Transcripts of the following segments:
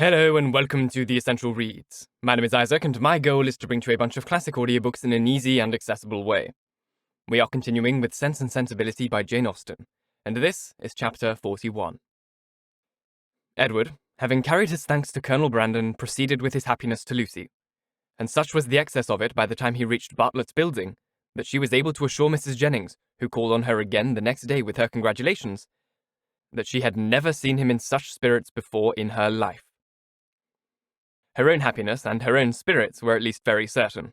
Hello and welcome to The Essential Reads. My name is Isaac and my goal is to bring to you a bunch of classic audiobooks in an easy and accessible way. We are continuing with Sense and Sensibility by Jane Austen, and this is chapter 41. Edward, having carried his thanks to Colonel Brandon, proceeded with his happiness to Lucy, and such was the excess of it by the time he reached Bartlett's building that she was able to assure Mrs. Jennings, who called on her again the next day with her congratulations, that she had never seen him in such spirits before in her life. Her own happiness and her own spirits were at least very certain,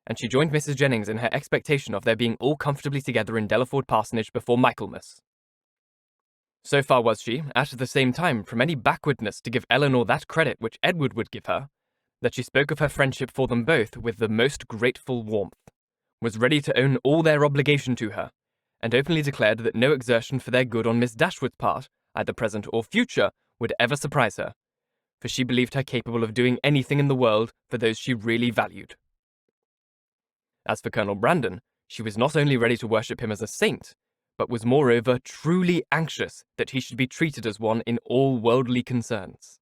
and she joined Mrs. Jennings in her expectation of their being all comfortably together in Delaford Parsonage before Michaelmas. So far was she, at the same time, from any backwardness to give Elanor that credit which Edward would give her, that she spoke of her friendship for them both with the most grateful warmth, was ready to own all their obligation to her, and openly declared that no exertion for their good on Miss Dashwood's part, either present or future, would ever surprise her, for she believed her capable of doing anything in the world for those she really valued. As for Colonel Brandon, she was not only ready to worship him as a saint, but was moreover truly anxious that he should be treated as one in all worldly concerns.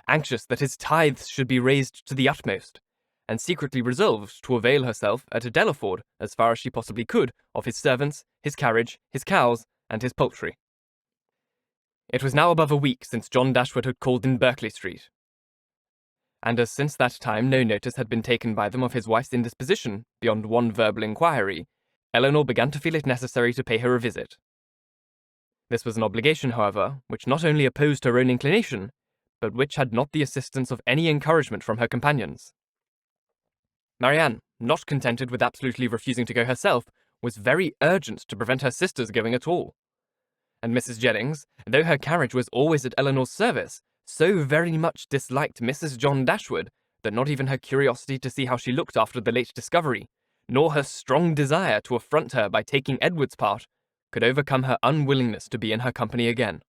Anxious that his tithes should be raised to the utmost, and secretly resolved to avail herself at Delaford, as far as she possibly could, of his servants, his carriage, his cows, and his poultry. It was now above a week since John Dashwood had called in Berkeley Street, and as since that time no notice had been taken by them of his wife's indisposition, beyond one verbal inquiry, Elanor began to feel it necessary to pay her a visit. This was an obligation, however, which not only opposed her own inclination, but which had not the assistance of any encouragement from her companions. Marianne, not contented with absolutely refusing to go herself, was very urgent to prevent her sisters going at all. And Mrs. Jennings, though her carriage was always at Eleanor's service, so very much disliked Mrs. John Dashwood that not even her curiosity to see how she looked after the late discovery, nor her strong desire to affront her by taking Edward's part, could overcome her unwillingness to be in her company again.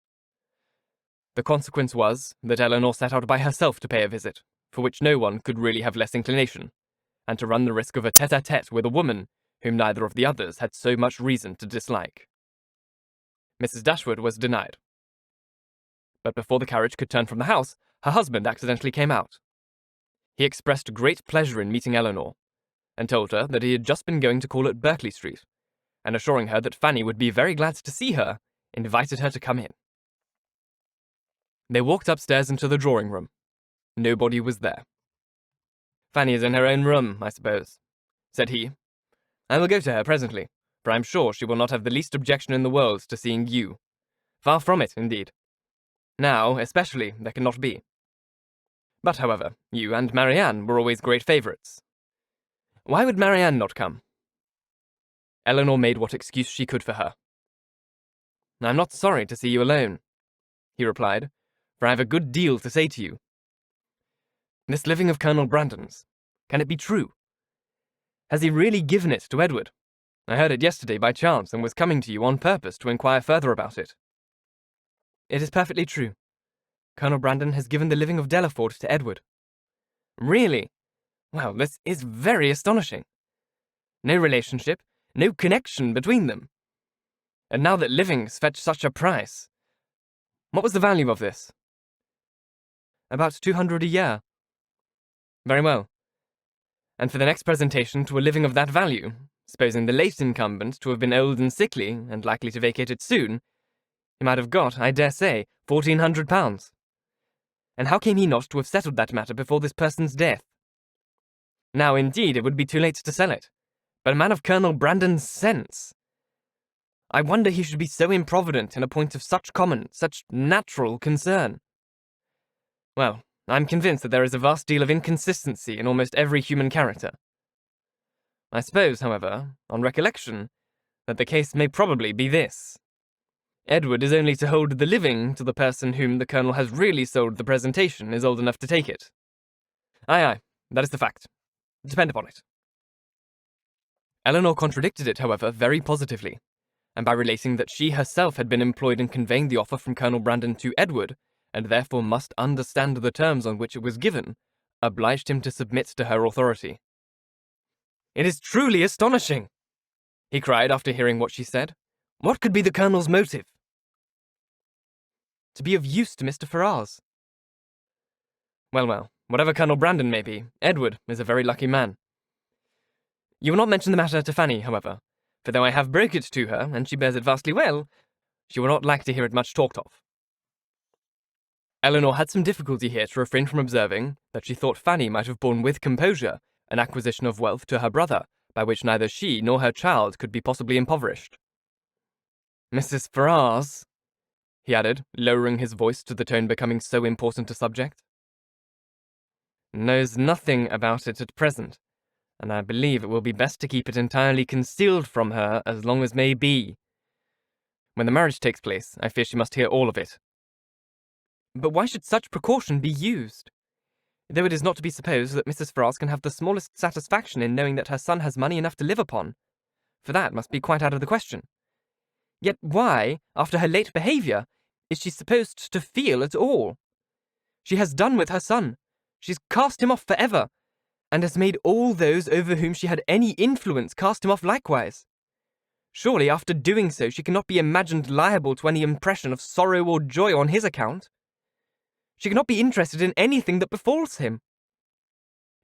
The consequence was that Elanor set out by herself to pay a visit, for which no one could really have less inclination, and to run the risk of a tete-a-tete with a woman whom neither of the others had so much reason to dislike. Mrs. Dashwood was denied. But before the carriage could turn from the house, her husband accidentally came out. He expressed great pleasure in meeting Elanor, and told her that he had just been going to call at Berkeley Street, and assuring her that Fanny would be very glad to see her, invited her to come in. They walked upstairs into the drawing-room. Nobody was there. "Fanny is in her own room, I suppose," said he. "I will go to her presently, for I am sure she will not have the least objection in the world to seeing you. Far from it, indeed. Now, especially, there cannot be. But, however, you and Marianne were always great favourites. Why would Marianne not come?" Elanor made what excuse she could for her. "I am not sorry to see you alone," he replied, "for I have a good deal to say to you. This living of Colonel Brandon's, can it be true? Has he really given it to Edward? I heard it yesterday by chance and was coming to you on purpose to inquire further about it." "It is perfectly true. Colonel Brandon has given the living of Delaford to Edward." "Really? Well, this is very astonishing. No relationship, no connection between them. And now that livings fetch such a price. What was the value of this?" "About 200 a year." "Very well. And for the next presentation to a living of that value, supposing the late incumbent to have been old and sickly, and likely to vacate it soon, he might have got, I dare say, £1,400. And how came he not to have settled that matter before this person's death? Now, indeed, it would be too late to sell it, but a man of Colonel Brandon's sense! I wonder he should be so improvident in a point of such common, such natural concern. Well, I am convinced that there is a vast deal of inconsistency in almost every human character. I suppose, however, on recollection, that the case may probably be this. Edward is only to hold the living till the person whom the Colonel has really sold the presentation is old enough to take it. Aye, that is the fact. Depend upon it." Elanor contradicted it, however, very positively, and by relating that she herself had been employed in conveying the offer from Colonel Brandon to Edward, and therefore must understand the terms on which it was given, obliged him to submit to her authority. "It is truly astonishing!" he cried after hearing what she said. "What could be the Colonel's motive?" "To be of use to Mr. Ferrars." Well, whatever Colonel Brandon may be, Edward is a very lucky man. You will not mention the matter to Fanny, however, for though I have broke it to her, and she bears it vastly well, she will not like to hear it much talked of. Elanor had some difficulty here to refrain from observing that she thought Fanny might have borne with composure an acquisition of wealth to her brother, by which neither she nor her child could be possibly impoverished. Mrs. Ferrars, he added, lowering his voice to the tone becoming so important a subject, knows nothing about it at present, and I believe it will be best to keep it entirely concealed from her as long as may be. When the marriage takes place, I fear she must hear all of it. But why should such precaution be used? Though it is not to be supposed that Mrs. Ferrars can have the smallest satisfaction in knowing that her son has money enough to live upon, for that must be quite out of the question. Yet why, after her late behaviour, is she supposed to feel at all? She has done with her son. She's cast him off forever, and has made all those over whom she had any influence cast him off likewise. Surely, after doing so, she cannot be imagined liable to any impression of sorrow or joy on his account. She cannot be interested in anything that befalls him.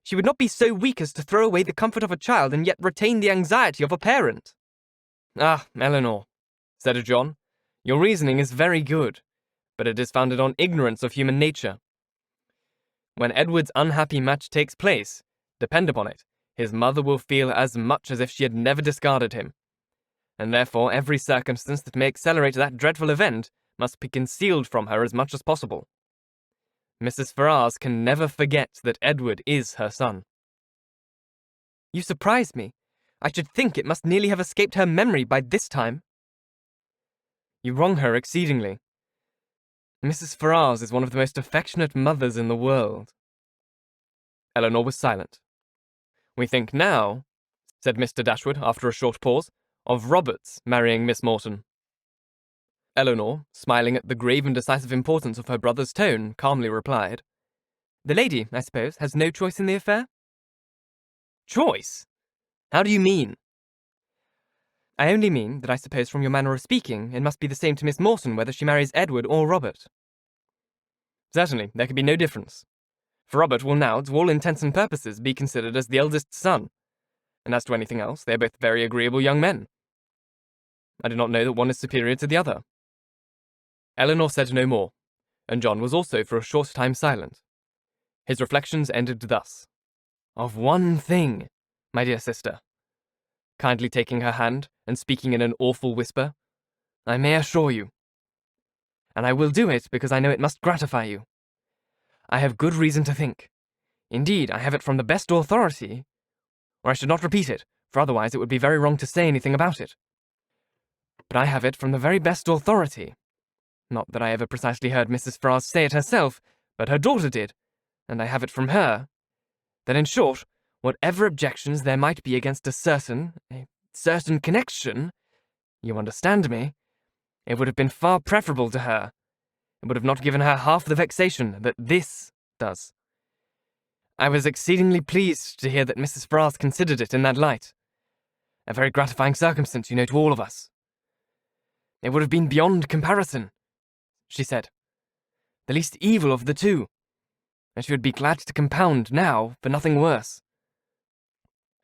She would not be so weak as to throw away the comfort of a child and yet retain the anxiety of a parent. Ah, Elanor, said John, your reasoning is very good, but it is founded on ignorance of human nature. When Edward's unhappy match takes place, depend upon it, his mother will feel as much as if she had never discarded him, and therefore every circumstance that may accelerate that dreadful event must be concealed from her as much as possible. Mrs. Ferrars can never forget that Edward is her son. You surprise me. I should think it must nearly have escaped her memory by this time. You wrong her exceedingly. Mrs. Ferrars is one of the most affectionate mothers in the world. Elanor was silent. We think now, said Mr. Dashwood after a short pause, of Robert's marrying Miss Morton. Elanor, smiling at the grave and decisive importance of her brother's tone, calmly replied, The lady, I suppose, has no choice in the affair? Choice? How do you mean? I only mean that I suppose from your manner of speaking, it must be the same to Miss Morton whether she marries Edward or Robert. Certainly, there can be no difference. For Robert will now, to all intents and purposes, be considered as the eldest son, and as to anything else, they are both very agreeable young men. I do not know that one is superior to the other. Elanor said no more, and John was also for a short time silent. His reflections ended thus. Of one thing, my dear sister, kindly taking her hand and speaking in an awful whisper, I may assure you, and I will do it because I know it must gratify you. I have good reason to think, indeed I have it from the best authority, or I should not repeat it, for otherwise it would be very wrong to say anything about it. But I have it from the very best authority. Not that I ever precisely heard Mrs. Ferrars say it herself, but her daughter did, and I have it from her, that in short, whatever objections there might be against a certain connection, you understand me, it would have been far preferable to her. It would have not given her half the vexation that this does. I was exceedingly pleased to hear that Mrs. Ferrars considered it in that light. A very gratifying circumstance, you know, to all of us. It would have been beyond comparison, she said, the least evil of the two, and she would be glad to compound now for nothing worse.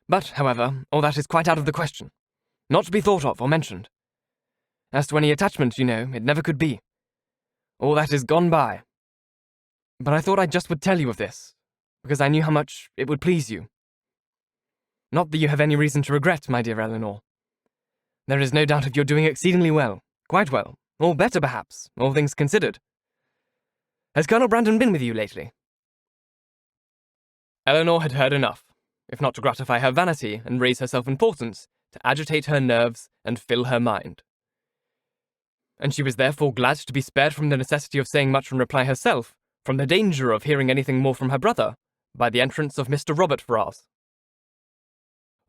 But, however, all that is quite out of the question, not to be thought of or mentioned. As to any attachment, you know, it never could be. All that is gone by. But I thought I just would tell you of this, because I knew how much it would please you. Not that you have any reason to regret, my dear Elanor. There is no doubt of your doing exceedingly well, quite well, or better perhaps, all things considered. Has Colonel Brandon been with you lately? Elanor had heard enough, if not to gratify her vanity and raise her self-importance, to agitate her nerves and fill her mind. And she was therefore glad to be spared from the necessity of saying much in reply herself, from the danger of hearing anything more from her brother, by the entrance of Mr. Robert Ferrars.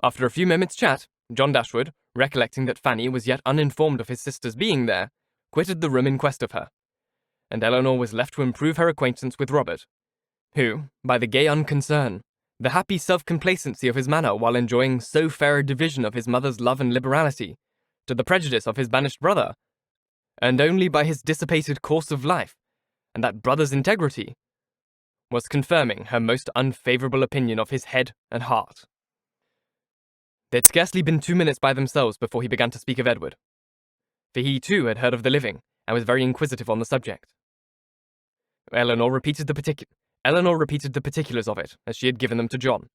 After a few moments' chat, John Dashwood, recollecting that Fanny was yet uninformed of his sister's being there, quitted the room in quest of her, and Elanor was left to improve her acquaintance with Robert, who, by the gay unconcern, the happy self-complacency of his manner while enjoying so fair a division of his mother's love and liberality, to the prejudice of his banished brother, and only by his dissipated course of life, and that brother's integrity, was confirming her most unfavourable opinion of his head and heart. They'd scarcely been 2 minutes by themselves before he began to speak of Edward, for he too had heard of the living, and was very inquisitive on the subject. Elanor repeated the particulars of it, as she had given them to John,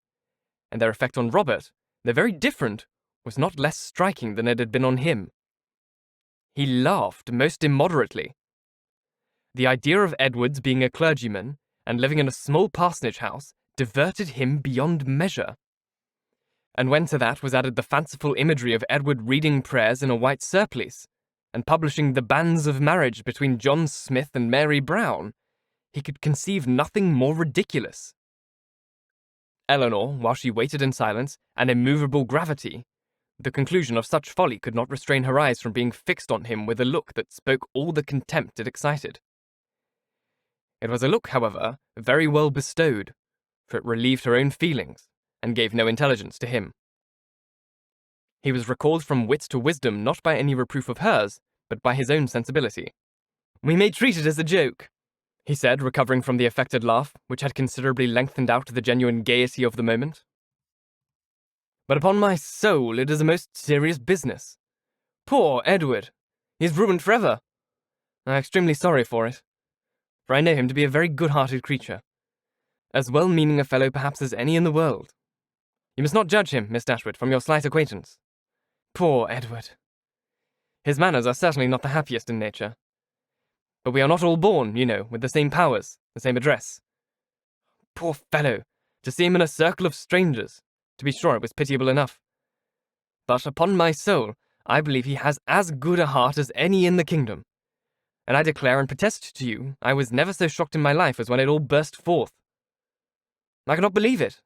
and their effect on Robert, though very different, was not less striking than it had been on him. He laughed most immoderately. The idea of Edward's being a clergyman, and living in a small parsonage house, diverted him beyond measure. And when to that was added the fanciful imagery of Edward reading prayers in a white surplice, and publishing the banns of marriage between John Smith and Mary Brown, he could conceive nothing more ridiculous. Elanor, while she waited in silence and immovable gravity, the conclusion of such folly could not restrain her eyes from being fixed on him with a look that spoke all the contempt it excited. It was a look, however, very well bestowed, for it relieved her own feelings, and gave no intelligence to him. He was recalled from wit to wisdom not by any reproof of hers, but by his own sensibility. "We may treat it as a joke," he said, recovering from the affected laugh, which had considerably lengthened out the genuine gaiety of the moment. "But upon my soul, it is a most serious business. Poor Edward! He is ruined forever. I am extremely sorry for it, for I know him to be a very good-hearted creature, as well-meaning a fellow perhaps as any in the world. You must not judge him, Miss Dashwood, from your slight acquaintance. Poor Edward! His manners are certainly not the happiest in nature. But we are not all born, you know, with the same powers, the same address. Poor fellow! To see him in a circle of strangers, to be sure it was pitiable enough. But upon my soul, I believe he has as good a heart as any in the kingdom. And I declare and protest to you, I was never so shocked in my life as when it all burst forth. I cannot believe it.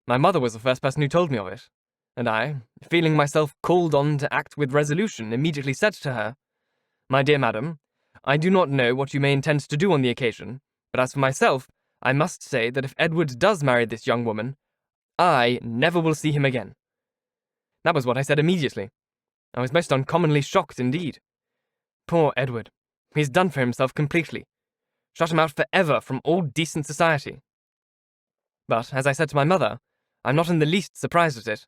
My mother was the first person who told me of it, and I, feeling myself called on to act with resolution, immediately said to her, 'My dear madam, I do not know what you may intend to do on the occasion, but as for myself, I must say that if Edward does marry this young woman, I never will see him again.' That was what I said immediately. I was most uncommonly shocked indeed. Poor Edward! He has done for himself completely. Shut him out for ever from all decent society. But, as I said to my mother, I am not in the least surprised at it.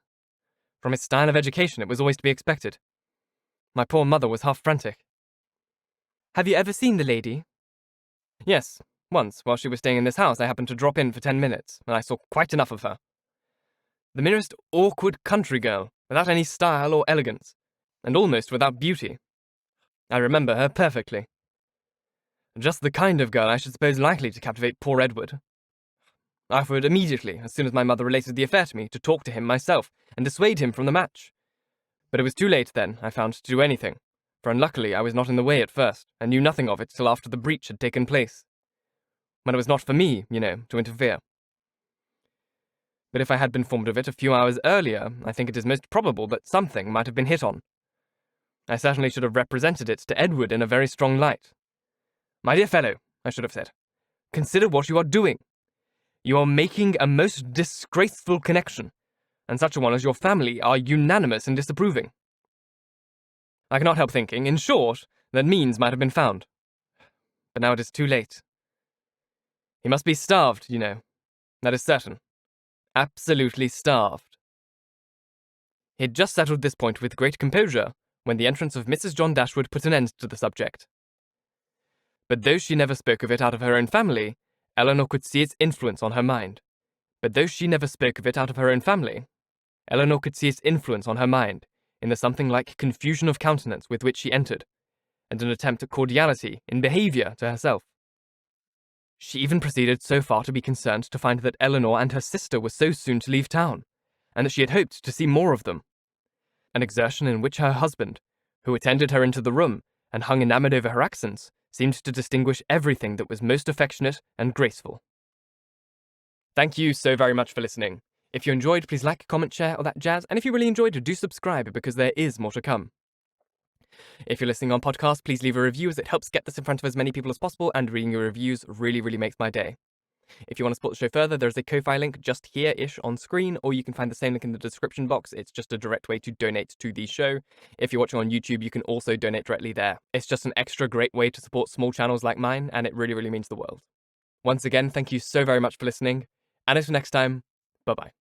From his style of education it was always to be expected. My poor mother was half frantic. Have you ever seen the lady? Yes, once, while she was staying in this house, I happened to drop in for 10 minutes, and I saw quite enough of her. The merest awkward country girl, without any style or elegance, and almost without beauty. I remember her perfectly. Just the kind of girl I should suppose likely to captivate poor Edward. I offered immediately, as soon as my mother related the affair to me, to talk to him myself, and dissuade him from the match. But it was too late then, I found, to do anything, for unluckily I was not in the way at first, and knew nothing of it till after the breach had taken place, when it was not for me, you know, to interfere. But if I had been informed of it a few hours earlier, I think it is most probable that something might have been hit on. I certainly should have represented it to Edward in a very strong light. 'My dear fellow,' I should have said, 'consider what you are doing. You are making a most disgraceful connection, and such a one as your family are unanimous in disapproving.' I cannot help thinking, in short, that means might have been found. But now it is too late. He must be starved, you know. That is certain. Absolutely starved." He had just settled this point with great composure, when the entrance of Mrs. John Dashwood put an end to the subject. But though she never spoke of it out of her own family, Elanor could see its influence on her mind. In the something like confusion of countenance with which she entered, and an attempt at cordiality in behaviour to herself. She even proceeded so far to be concerned to find that Elanor and her sister were so soon to leave town, and that she had hoped to see more of them. An exertion in which her husband, who attended her into the room and hung enamoured over her accents, seemed to distinguish everything that was most affectionate and graceful. Thank you so very much for listening. If you enjoyed, please like, comment, share, all that jazz, and if you really enjoyed, do subscribe, because there is more to come. If you're listening on podcast, please leave a review, as it helps get this in front of as many people as possible, and reading your reviews really, really makes my day. If you want to support the show further, there's a Ko-Fi link just here-ish on screen, or you can find the same link in the description box. It's just a direct way to donate to the show. If you're watching on YouTube, you can also donate directly there. It's just an extra great way to support small channels like mine, and it really, really means the world. Once again, thank you so very much for listening, and until next time, bye-bye.